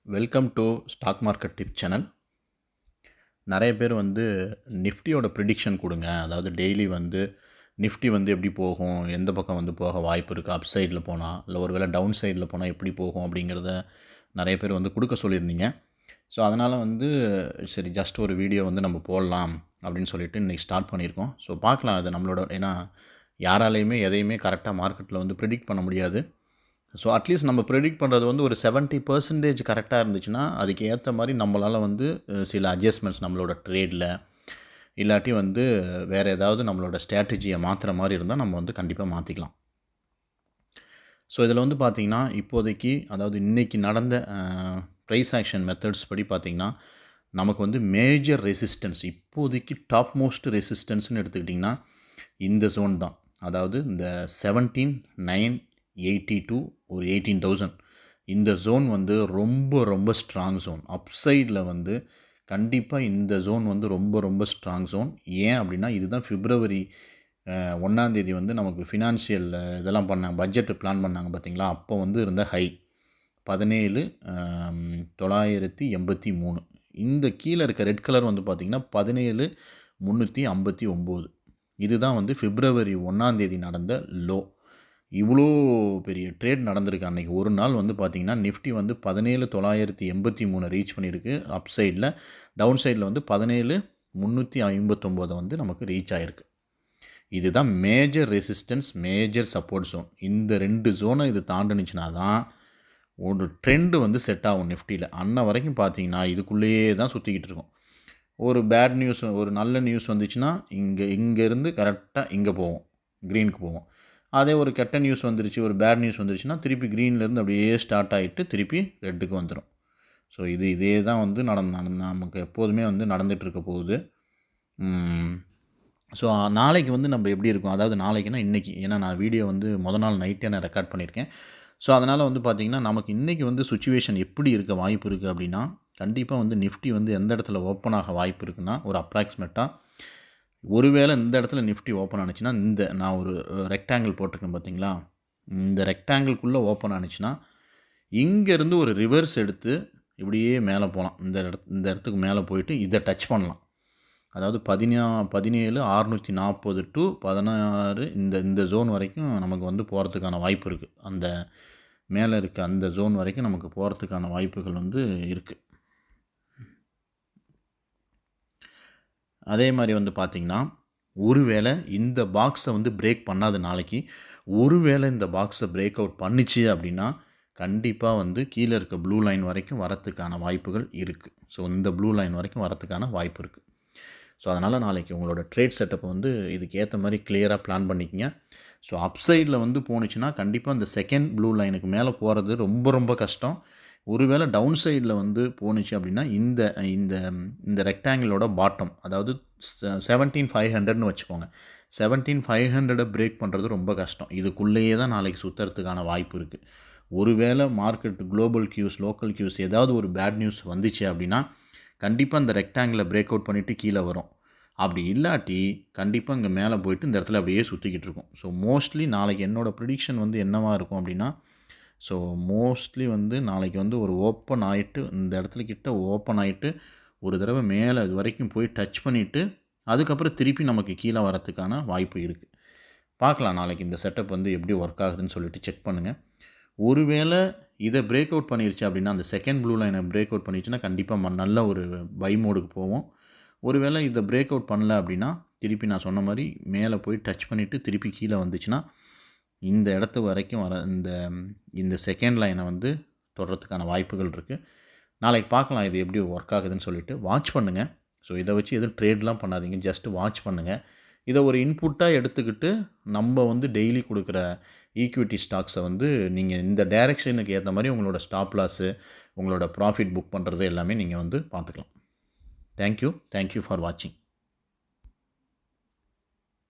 Welcome to stock market tip channel. நிறைய பேர் நிஃப்டியோட ப்ரிடிக்ஷன் கொடுங்க, அதாவது டெய்லி நிஃப்டி எப்படி போகும், எந்த பக்கம் போக வாய்ப்பு இருக்குது, அப் சைடில் போனால் இல்லை ஒரு வேளை டவுன் சைடில் போனால் எப்படி போகும் அப்படிங்கிறத நிறைய பேர் கொடுக்க சொல்லியிருந்தீங்க. ஸோ அதனால் சரி ஜஸ்ட் ஒரு வீடியோ நம்ம போடலாம் அப்படின்னு சொல்லிட்டு இன்றைக்கி ஸ்டார்ட் பண்ணியிருக்கோம். ஸோ பார்க்கலாம் அது நம்மளோட, ஏன்னா யாராலையுமே எதையுமே கரெக்டாக மார்க்கெட்டில் ப்ரிடிக்ட் பண்ண முடியாது. ஸோ அட்லீஸ்ட் நம்ம ப்ரெடிக்ட் பண்ணுறது ஒரு 70% கரெக்டாக இருந்துச்சுன்னா அதுக்கு ஏற்ற மாதிரி நம்மளால் சில அட்ஜஸ்ட்மெண்ட்ஸ் நம்மளோட ட்ரேடில் இல்லாட்டி வேறு ஏதாவது நம்மளோட ஸ்ட்ராட்டஜியை மாற்றுற மாதிரி இருந்தால் நம்ம கண்டிப்பாக மாற்றிக்கலாம். ஸோ இதில் பார்த்திங்கன்னா இப்போதைக்கு, அதாவது இன்றைக்கி நடந்த ப்ரைஸ் ஆக்ஷன் மெத்தட்ஸ் படி பார்த்திங்கன்னா நமக்கு மேஜர் ரெசிஸ்டன்ஸ், இப்போதைக்கு டாப் மோஸ்ட் ரெசிஸ்டன்ஸ்னு எடுத்துக்கிட்டிங்கன்னா இந்த ஜோன் தான். அதாவது இந்த 17,982 ஒரு 18,000 இந்த ஜோன் ரொம்ப ரொம்ப ஸ்ட்ராங் ஜோன். அப்சைடில் கண்டிப்பாக இந்த ஜோன் ரொம்ப ரொம்ப ஸ்ட்ராங் ஜோன். ஏன் அப்படின்னா இதுதான் February 1 நமக்கு ஃபினான்ஷியல் இதெல்லாம் பண்ணாங்க, பட்ஜெட்டு பிளான் பண்ணாங்க பார்த்திங்களா, அப்போ இருந்த ஹை 17,983. இந்த கீழே இருக்க ரெட் கலர் பார்த்திங்கன்னா 17,359. இதுதான் February 1 நடந்த லோ. இவ்வளோ பெரிய ட்ரேட் நடந்திருக்கு அன்றைக்கி ஒரு நாள். பார்த்திங்கன்னா நிஃப்டி 17,983 ரீச் பண்ணியிருக்கு அப் சைடில், டவுன் சைடில் 17,359 நமக்கு ரீச் ஆகிருக்கு. இதுதான் major resistance, major support zone. இந்த ரெண்டு ஜோனை இது தாண்டினுச்சுனா தான் ஒரு ட்ரெண்டு செட் ஆகும் நிஃப்டியில். அன்ன வரைக்கும் பார்த்திங்கன்னா இதுக்குள்ளேயே தான் சுற்றிக்கிட்டு இருக்கும். ஒரு பேட் நியூஸ், ஒரு நல்ல நியூஸ் வந்துச்சுன்னா இங்கேருந்து கரெக்டாக இங்கே போவோம், க்ரீனுக்கு போவோம். அதே ஒரு கெட்ட நியூஸ் வந்துருச்சு, ஒரு பேட் நியூஸ் வந்துருச்சுன்னா திருப்பி க்ரீன்லேருந்து அப்படியே ஸ்டார்ட் ஆகிட்டு திருப்பி ரெட்டுக்கு வந்துடும். ஸோ இதே தான் நமக்கு எப்போதுமே நடந்துகிட்ருக்க போகுது. ஸோ நாளைக்கு நம்ம எப்படி இருக்கும், அதாவது நாளைக்குன்னா இன்றைக்கி, ஏன்னா நான் வீடியோ மொதல் நாள் நைட்டே நான் ரெக்கார்ட் பண்ணியிருக்கேன். ஸோ அதனால் பார்த்திங்கன்னா நமக்கு இன்றைக்கி சுச்சுவேஷன் எப்படி இருக்க வாய்ப்பு இருக்குது அப்படின்னா, கண்டிப்பாக நிஃப்டி எந்த இடத்துல ஓப்பன் ஆக வாய்ப்பு இருக்குன்னா, ஒரு அப்ராக்சிமேட்டாக ஒருவேளை இந்த இடத்துல நிஃப்டி ஓப்பன் ஆனிச்சுன்னா, இந்த நான் ஒரு ரெக்டாங்கிள் போட்டிருக்கேன் பார்த்திங்களா, இந்த ரெக்டாங்கிள்குள்ளே ஓப்பன் ஆனிச்சுன்னா இங்கேருந்து ஒரு ரிவர்ஸ் எடுத்து இப்படியே மேலே போகலாம். இந்த இடத்துக்கு மேலே போயிட்டு இதை டச் பண்ணலாம். அதாவது 17,640 டு 16 இந்த ஜோன் வரைக்கும் நமக்கு போகிறதுக்கான வாய்ப்பு இருக்குது. அந்த மேலே இருக்க அந்த ஜோன் வரைக்கும் நமக்கு போகிறதுக்கான வாய்ப்புகள் இருக்குது. அதே மாதிரி பார்த்திங்கன்னா ஒருவேளை இந்த பாக்ஸை பிரேக் பண்ணாத நாளைக்கு, ஒருவேளை இந்த பாக்ஸை பிரேக் அவுட் பண்ணிச்சு அப்படின்னா கண்டிப்பாக கீழே இருக்க ப்ளூ லைன் வரைக்கும் வரத்துக்கான வாய்ப்புகள் இருக்குது. ஸோ இந்த ப்ளூ லைன் வரைக்கும் வரத்துக்கான வாய்ப்பு இருக்குது. ஸோ அதனால் நாளைக்கு உங்களோட ட்ரேட் செட்டப்பை இதுக்கு ஏற்ற மாதிரி கிளியராக பிளான் பண்ணிக்கங்க. ஸோ அப்சைடில் போணுச்சுன்னா கண்டிப்பாக இந்த செகண்ட் ப்ளூ லைனுக்கு மேலே போகிறது ரொம்ப ரொம்ப கஷ்டம். ஒருவேளை டவுன் சைடில் போணுச்சு அப்படின்னா இந்த இந்த இந்த ரெக்டாங்கிளோட பாட்டம், அதாவது 17,500ன்னு வச்சுக்கோங்க, 17,500 பிரேக் பண்ணுறது ரொம்ப கஷ்டம். இதுக்குள்ளேயே தான் நாளைக்கு சுற்றுறதுக்கான வாய்ப்பு இருக்குது. ஒருவேளை மார்க்கெட் குளோபல் கியூஸ், லோக்கல் கியூஸ் ஏதாவது ஒரு பேட் நியூஸ் வந்துச்சு அப்படின்னா கண்டிப்பாக இந்த ரெக்டாங்கிளை பிரேக் அவுட் பண்ணிவிட்டு கீழே வரும். அப்படி இல்லாட்டி கண்டிப்பாக இங்கே மேலே போயிட்டு இந்த இடத்துல அப்படியே சுற்றிக்கிட்டு இருக்கும். ஸோ மோஸ்ட்லி நாளைக்கு என்னோடய ப்ரிடிக்ஷன் என்னவாக இருக்கும் அப்படின்னா, ஸோ மோஸ்ட்லி நாளைக்கு ஒரு ஓப்பன் ஆகிட்டு இந்த இடத்துல கிட்ட ஓப்பன் ஆகிட்டு ஒரு தடவை மேலே இது வரைக்கும் போய் டச் பண்ணிவிட்டு அதுக்கப்புறம் திருப்பி நமக்கு கீழே வரத்துக்கான வாய்ப்பு இருக்குது. பார்க்கலாம் நாளைக்கு இந்த செட்டப் எப்படி ஒர்க் ஆகுதுன்னு சொல்லிட்டு செக் பண்ணுங்கள். ஒருவேளை இதை பிரேக் அவுட் பண்ணிருச்சு அப்படின்னா, அந்த செகண்ட் ப்ளூ லைனை பிரேக் அவுட் பண்ணிடுச்சுன்னா கண்டிப்பாக நல்ல ஒரு பை மோடுக்கு போவோம். ஒருவேளை இதை பிரேக் அவுட் பண்ணல அப்படின்னா திருப்பி நான் சொன்ன மாதிரி மேலே போய் டச் பண்ணிவிட்டு திருப்பி கீழே வந்துச்சுன்னா இந்த இடத்து வரைக்கும் வர இந்த செகண்ட் லைனை தொடுறதுக்கான வாய்ப்புகள் இருக்குது. நாளைக்கு பார்க்கலாம் இது எப்படி ஒர்க் ஆகுதுன்னு சொல்லிட்டு வாட்ச் பண்ணுங்கள். ஸோ இதை வச்சு எதுவும் ட்ரேட்லாம் பண்ணாதீங்க, ஜஸ்ட் வாட்ச் பண்ணுங்கள். இதை ஒரு இன்புட்டாக எடுத்துக்கிட்டு நம்ம டெய்லி கொடுக்குற ஈக்விட்டி ஸ்டாக்ஸை நீங்கள் இந்த டைரெக்ஷனுக்கு ஏற்ற மாதிரி உங்களோட ஸ்டாப் லாஸு, உங்களோட ப்ராஃபிட் புக் பண்ணுறது எல்லாமே நீங்கள் பார்த்துக்கலாம். தேங்க்யூ ஃபார் வாட்சிங்.